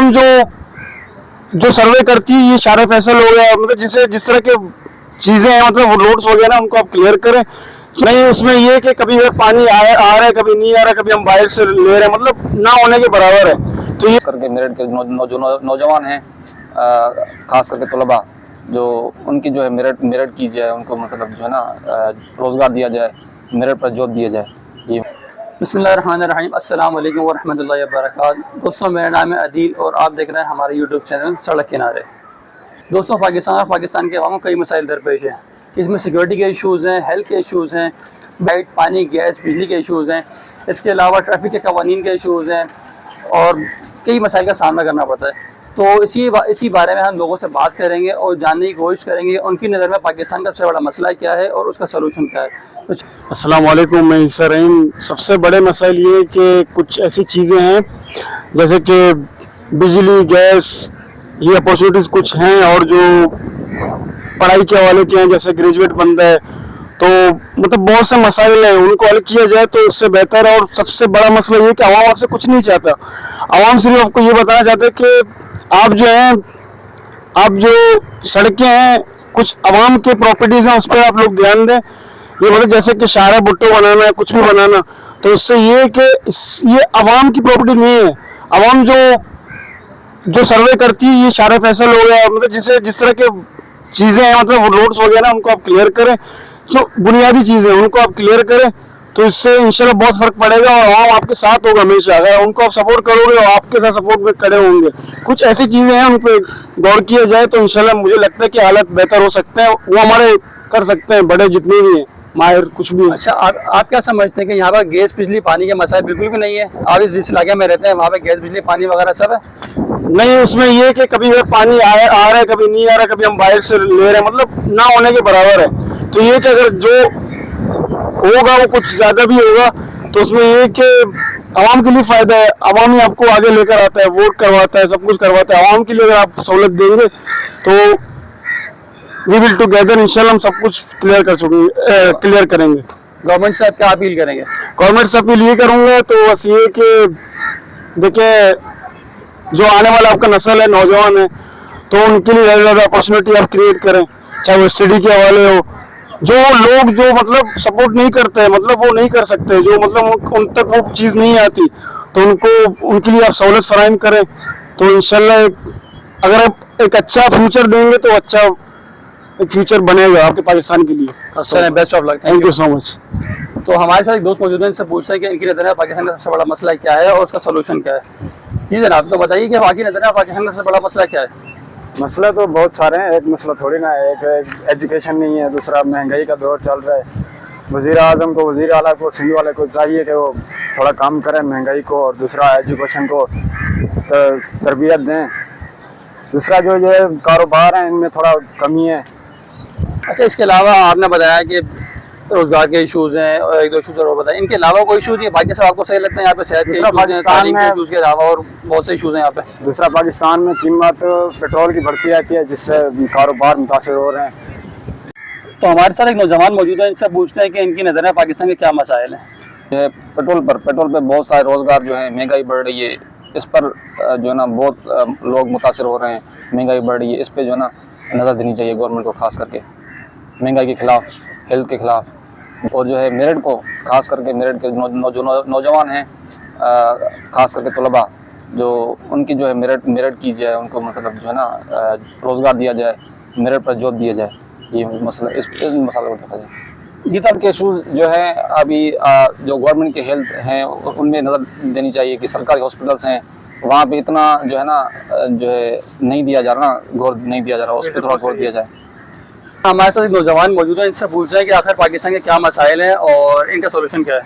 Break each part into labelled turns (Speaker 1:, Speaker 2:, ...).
Speaker 1: आवाम जो सर्वे करती है ये सारे फैसल हो गया, मतलब जिस तरह के चीजें हैं, मतलब रोड्स वगैरह ना उनको आप क्लियर करें। नहीं उसमें ये कि कभी पानी आ रहा है, कभी नहीं आ रहा, कभी हम बाहर से ले रहे हैं, मतलब ना होने के बराबर है। तो ये
Speaker 2: करके मेरठ के नौजवान हैं, खास करके तलबा, जो उनकी जो है मेरिट की जाए, उनको मतलब जो है ना रोज़गार दिया जाए, मेरिट पर जॉब दिया जाए। ये
Speaker 3: बिस्मिल्लाहिर्रहमानिर्रहीम, अस्सलाम वालेकुम वरहमतुल्लाहि वबरकातुहू। दोस्तों, मेरा नाम है अदील और आप देख रहे हैं हमारे यूट्यूब चैनल सड़क किनारे। दोस्तों, पाकिस्तान के अवाम कई मसाइल दरपेश हैं। इसमें सिक्योरिटी के इशूज़ हैं, हेल्थ के इशूज़ हैं, लाइट, पानी, गैस, बिजली के इशूज़ हैं। इसके अलावा ट्रैफिक के कवानीन के इशूज़ हैं और कई मसाइल का सामना करना पड़ता है। तो इसी बारे में हम लोगों से बात करेंगे और जानने की कोशिश करेंगे उनकी नज़र में पाकिस्तान का सबसे बड़ा मसला क्या है और उसका सलूशन क्या है।
Speaker 1: अस्सलाम वालेकुम, मैं ईसा रहीम। सबसे बड़े मसाइल ये कि कुछ ऐसी चीज़ें हैं जैसे कि बिजली, गैस, ये अपॉर्चुनिटीज़ कुछ हैं, और जो पढ़ाई के हवाले के हैं, जैसे ग्रेजुएट बंदा है, तो मतलब बहुत से मसाइल हैं, उनको हल किया जाए तो उससे बेहतर है। और सबसे बड़ा मसला ये कि आवाम आपसे कुछ नहीं चाहता। आवाम सिर्फ आपको ये बताना चाहते हैं कि आप जो हैं, आप जो सड़कें हैं, कुछ आवाम के प्रॉपर्टीज़ हैं, उस पर आप लोग ध्यान दें। ये मतलब जैसे कि शारा भुट्टो बनाना है, कुछ भी बनाना, तो उससे ये कि ये आवाम की प्रॉपर्टी नहीं है। आवाम जो सर्वे करती है ये सारे फैसल हो गया, मतलब जिस तरह के चीज़ें हैं, मतलब रोड्स वगैरह उनको आप क्लियर करें, जो बुनियादी चीज़ें हैं उनको आप क्लियर करें, तो इससे इंशाल्लाह बहुत फ़र्क पड़ेगा और आवाम आपके साथ होगा हमेशा। अगर उनको आप सपोर्ट करोगे और आपके साथ सपोर्ट में खड़े होंगे, कुछ ऐसी चीज़ें हैं उन पर गौर किया जाए तो इंशाल्लाह मुझे लगता है कि हालत बेहतर हो सकते हैं। वो हमारे कर सकते हैं, बड़े जितने भी हैं, माहिर कुछ भी।
Speaker 3: अच्छा, आप क्या समझते हैं कि यहाँ पर गैस, बिजली, पानी के मसाइल बिल्कुल भी नहीं है? आप जिस इलाके में रहते हैं वहाँ पे गैस, बिजली, पानी वगैरह सब है?
Speaker 1: नहीं, उसमें ये कि कभी पानी आ रहा है, कभी नहीं आ रहा, कभी हम बाहर से ले रहे हैं, मतलब ना होने के बराबर है। तो ये कि अगर जो होगा वो कुछ ज़्यादा भी होगा तो उसमें ये कि आवाम के लिए फ़ायदा है। आवाम ही आपको आगे लेकर आता है, वोट करवाता है, सब कुछ करवाता है। आवाम के लिए अगर आप सहूलत देंगे तो वी विल टुगेदर इंशाल्लाह हम सब कुछ क्लियर करेंगे।
Speaker 3: गवर्नमेंट से आप क्या अपील करेंगे?
Speaker 1: गवर्नमेंट से अपील ये करूँगा तो बस ये कि देखिए, जो आने वाला आपका नस्ल है, नौजवान है, तो उनके लिए ज़्यादा ज़्यादा अपॉर्चुनिटी आप क्रिएट करें, चाहे वो स्टडी के हवाले हो। जो लोग जो मतलब सपोर्ट नहीं करते हैं, मतलब वो नहीं कर सकते, जो मतलब उन तक वो चीज़ नहीं आती, तो उनके लिए आप सहूलत फराहम करें, तो इंशाल्लाह अगर आप एक अच्छा फ्यूचर देंगे तो अच्छा एक फ्यूचर बनेगा आपके पाकिस्तान के लिए।
Speaker 3: चलें, best of luck.
Speaker 1: Thank you so much.
Speaker 3: तो हमारे साथ एक दोस्त मौजूद है, इनसे पूछते हैं कि इनकी नज़र में पाकिस्तान का सबसे बड़ा मसला क्या है और उसका सलूशन क्या है। जी जनाब, तो बताइए कि वाकई नज़र में पाकिस्तान का सबसे बड़ा मसला क्या है?
Speaker 4: मसला तो बहुत सारे हैं, एक मसला थोड़ी ना है। एक एजुकेशन नहीं है, दूसरा महंगाई का दौर चल रहा है। वज़ीर आज़म को, वज़ीर आला को, सिंध वाले को चाहिए कि वो थोड़ा कम करें महंगाई को, और दूसरा एजुकेशन को तरबियत दें। दूसरा जो ये कारोबार हैं इनमें थोड़ा कमी है।
Speaker 3: अच्छा, इसके अलावा आपने बताया कि रोजगार के इशूज़ हैं और एक दो इशूज़ और बताएं, इनके अलावा कोई इशूज़ नहीं? बाकी सब आपको सही लगता है? यहाँ पे सेहत के इशूज़ के अलावा और बहुत से इशूज़ हैं यहाँ पे।
Speaker 4: दूसरा, पाकिस्तान में कीमत पेट्रोल की बढ़ती रहती है, जिससे कारोबार मुतासर हो रहे हैं।
Speaker 3: तो हमारे साथ एक नौजवान मौजूद है, इनसे पूछते हैं कि इनकी नज़र में पाकिस्तान के क्या मसाइल हैं।
Speaker 2: पेट्रोल पर बहुत सारे रोज़गार जो है, महंगाई बढ़ रही है, इस पर जो है ना बहुत लोग मुतासर हो रहे हैं। महंगाई बढ़ रही है, इस पर जो है ना नज़र देनी चाहिए गवर्नमेंट को, खास करके महंगाई के ख़िलाफ़, हेल्थ के ख़िलाफ़, और जो है मेरिट को, खास करके मेरिट के नौजवान हैं, खास करके तलबा, जो उनकी जो है मेरिट की जाए, उनको मतलब जो है ना रोज़गार दिया जाए, मेरिट पर जॉब दिया जाए। ये मसला, इस मसाले को देखा जाए। जी, तब के इशूज़ जो है अभी जो गवर्नमेंट के हेल्थ हैं उनमें नज़र देनी चाहिए कि सरकारी हॉस्पिटल्स हैं, वहाँ पे इतना जो है ना जो है नहीं दिया जा रहा ना, गौर नहीं दिया जा रहा, उस पर थोड़ा गौर दिया जाए।
Speaker 3: हमारे साथ एक नौजवान मौजूद है, इनसे पूछ रहे हैं कि आखिर पाकिस्तान के क्या मसाइल हैं और इनका सोल्यूशन क्या है।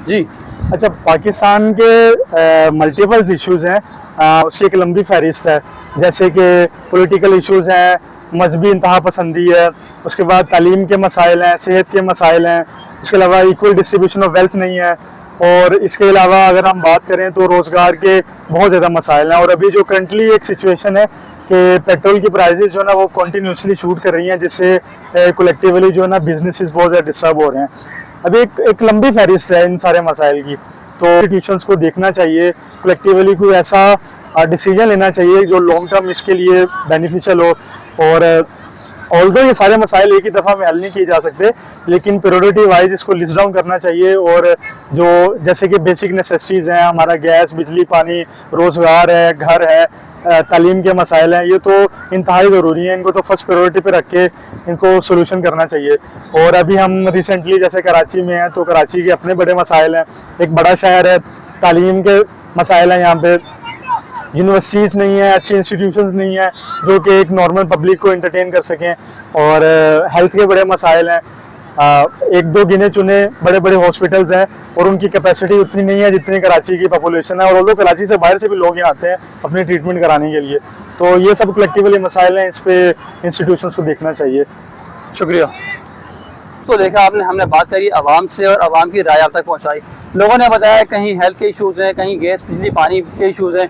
Speaker 3: जी
Speaker 5: अच्छा, पाकिस्तान के मल्टीपल्स इश्यूज़ हैं, उसकी एक लंबी फहरिस्त है। जैसे कि पॉलिटिकल इश्यूज़ हैं, मजहबी इंतहा पसंदी है, उसके बाद तालीम के मसाइल हैं, सेहत के मसाइल हैं, उसके अलावा इक्वल डिस्ट्रीब्यूशन ऑफ वेल्थ नहीं है, और इसके अलावा अगर हम बात करें तो रोज़गार के बहुत ज़्यादा मसाइल हैं। और अभी जो करंटली एक सिचुएशन है कि पेट्रोल की प्राइसेस जो है ना वो कंटिन्यूसली शूट कर रही हैं, जिससे कलेक्टिवली जो है ना बिजनेसेस बहुत ज़्यादा डिस्टर्ब हो रहे हैं। अभी एक लंबी फहरिस्त है इन सारे मसाइल की, तो इंस्टीट्यूशंस को देखना चाहिए, कलेक्टिवली कोई ऐसा डिसीजन लेना चाहिए जो लॉन्ग टर्म इसके लिए बेनिफिशियल हो। और ऑल्दो ये सारे मसाइल एक ही दफ़ा में हल नहीं किए जा सकते, लेकिन प्रायोरिटी वाइज इसको लिस्ट डाउन करना चाहिए। और जो जैसे कि बेसिक नेसेसिटीज़ हैं, हमारा गैस, बिजली, पानी, रोज़गार है, घर है, तालीम के मसाइल हैं, ये तो इंतहाई ज़रूरी है। इनको तो फर्स्ट प्रायोरिटी पे रख के इनको सोल्यूशन करना चाहिए। और अभी हम रिसेंटली जैसे कराची में हैं, तो कराची के अपने बड़े मसाइल हैं। एक बड़ा शहर है, तालीम के मसाइल हैं, यहाँ पे यूनिवर्सिटीज़ नहीं है, अच्छी इंस्टीट्यूशंस नहीं है जो कि एक नॉर्मल पब्लिक को एंटरटेन कर सकें। और हेल्थ के बड़े मसाइल हैं, एक दो गिने चुने बड़े बड़े हॉस्पिटल्स हैं और उनकी कैपेसिटी उतनी नहीं है जितनी कराची की पॉपुलेशन है। और वो लोग कराची से बाहर से भी लोग यहाँ आते हैं अपनी ट्रीटमेंट कराने के लिए। तो ये सब कलेक्टिवली मसाइल हैं, इस पर इंस्टीट्यूशंस को देखना चाहिए।
Speaker 3: शुक्रिया। तो देखा आपने, हमने बात करी आवाम से और आवाम की राय आप तक पहुँचाई। लोगों ने बताया कहीं हेल्थ के इशूज़ हैं, कहीं गैस, बिजली, पानी के इशूज़ हैं,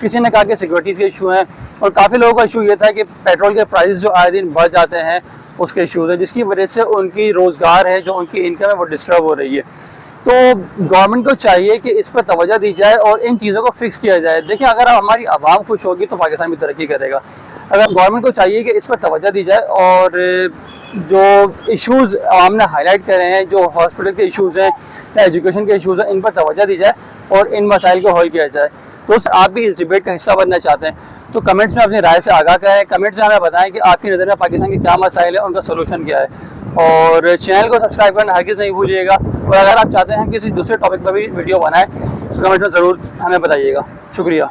Speaker 3: किसी ने कहा कि सिक्योरिटीज़ के इशू हैं, और काफ़ी लोगों का इशू ये था कि पेट्रोल के प्राइसेस जो आए दिन बढ़ जाते हैं उसके इशूज़ हैं, जिसकी वजह से उनकी रोज़गार है, जो उनकी इनकम है, वो डिस्टर्ब हो रही है। तो गवर्नमेंट को चाहिए कि इस पर तवज्जो दी जाए और इन चीज़ों को फिक्स किया जाए। देखिए, अगर हमारी आवाम खुश होगी तो पाकिस्तान भी तरक्की करेगा। अगर गवर्नमेंट को चाहिए कि इस पर तवज्जो दी जाए और जो इश्यूज़ हमने हाईलाइट करे हैं, जो हॉस्पिटल के इश्यूज़ हैं या एजुकेशन के इश्यूज़ हैं, इन पर तवज्जो दी जाए और इन मसाइल को हल किया जाए। दोस्त, आप भी इस डिबेट का हिस्सा बनना चाहते हैं तो कमेंट्स में अपनी राय से आगाह करें। कमेंट्स में हमें बताएं कि आपकी नज़र में पाकिस्तान के क्या मसाइल है, उनका सोल्यूशन क्या है। और चैनल को सब्सक्राइब करना हरगिज़ नहीं भूलिएगा। और अगर आप चाहते हैं हम किसी दूसरे टॉपिक पर भी वीडियो बनाएं तो कमेंट में ज़रूर हमें बताइएगा। शुक्रिया।